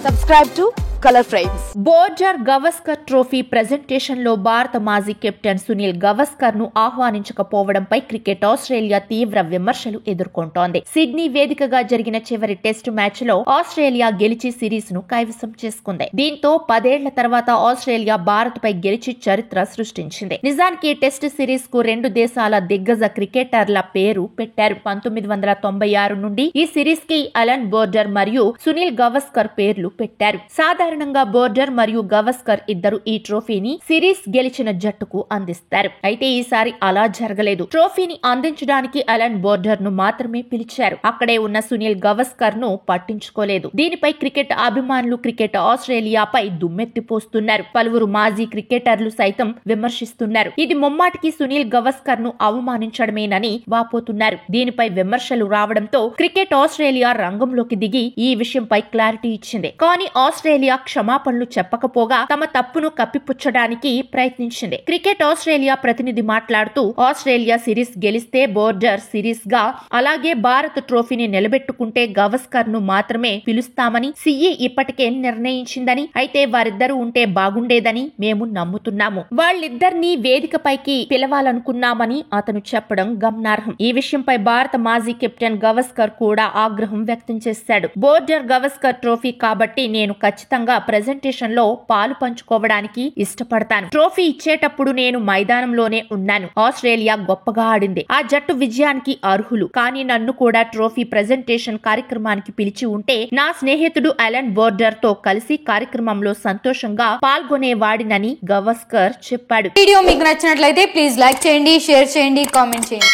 Subscribe to Color Frames. Border Gavaskar trophy presentation లో భారత మాజీ కెప్టెన్ సునీల్ గవస్కర్ ను ఆహ్వానించకపోవడంపై క్రికెట్ ఆస్ట్రేలియా తీవ్ర విమర్శలు ఎదుర్కొంటోంది. సిడ్నీ వేదికగా జరిగిన చివరి టెస్టు మ్యాచ్ లో ఆస్ట్రేలియా గెలిచి సిరీస్ ను కైవసం చేసుకుంది. దీంతో 10 ఏళ్ల తర్వాత ఆస్ట్రేలియా భారత్ పై గెలిచి చరిత్ర సృష్టించింది. నిజానికి టెస్ట్ సిరీస్ కు రెండు దేశాల దిగ్గజ క్రికెటర్ల పేరు పెట్టారు. 1996 నుండి ఈ సిరీస్ కి అలన్ బోర్డర్ మరియు సునీల్ గవస్కర్ పేర్లు పెట్టారు. సాధారణంగా బోర్డర్ మరియు గవస్కర్ ఇద్దరు ఈ ట్రోఫీని సిరీస్ గెలిచిన జట్టుకు అందిస్తారు. అయితే ఈసారి అలా జరగలేదు. ట్రోఫీని అందించడానికి అలన్ బోర్డర్ ను మాత్రమే పిలిచారు. అక్కడే ఉన్న సునీల్ గవస్కర్ ను పట్టించుకోలేదు. దీనిపై క్రికెట్ అభిమానులు క్రికెట్ ఆస్ట్రేలియాపై దుమ్మెత్తిపోస్తున్నారు. పలువురు మాజీ క్రికెటర్లు సైతం విమర్శిస్తున్నారు. ఇది ముమ్మాటికి సునీల్ గవస్కర్ ను అవమానించడమేనని వాపోతున్నారు. దీనిపై విమర్శలు రావడంతో క్రికెట్ ఆస్ట్రేలియా రంగంలోకి దిగి ఈ విషయంపై క్లారిటీ ఇచ్చింది. కానీ ఆస్ట్రేలియా క్షమాపణలు చెప్పకపోగా తమ తప్పును కప్పిపుచ్చడానికి ప్రయత్నించింది. క్రికెట్ ఆస్ట్రేలియా ప్రతినిధి మాట్లాడుతూ ఆస్ట్రేలియా సిరీస్ గెలిస్తే బోర్డర్ సిరీస్ గా, అలాగే భారత్ ట్రోఫీని నిలబెట్టుకుంటే గవస్కర్ ను మాత్రమే పిలుస్తామని సిఈ ఇప్పటికే నిర్ణయించిందని, అయితే వారిద్దరూ ఉంటే బాగుండేదని మేము నమ్ముతున్నాము. వాళ్ళిద్దరినీ వేదికపైకి పిలవాలనుకున్నామని అతను చెప్పడం గమనార్హం. ఈ విషయంపై భారత మాజీ కెప్టెన్ గవస్కర్ కూడా ఆగ్రహం వ్యక్తం చేశాడు. బోర్డర్ గవస్కర్ ట్రోఫీ కాబట్టి నేను ఖచ్చితంగా ప్రెజెంటేషన్ లో పాలు పంచుకోవడానికి ఇష్టపడతాను. ట్రోఫీ ఇచ్చేటప్పుడు నేను మైదానంలోనే ఉన్నాను. ఆస్ట్రేలియా గొప్పగా ఆడింది. ఆ జట్టు విజయానికి అర్హులు. కానీ నన్ను కూడా ట్రోఫీ ప్రెజెంటేషన్ కార్యక్రమానికి పిలిచి ఉంటే నా స్నేహితుడు అలన్ బోర్డర్ తో కలిసి కార్యక్రమంలో సంతోషంగా పాల్గొనేవాడినని గవస్కర్ చెప్పాడు. వీడియో మీకు నచ్చినట్లయితే ప్లీజ్ లైక్ చేయండి, షేర్ చేయండి, కామెంట్ చేయండి.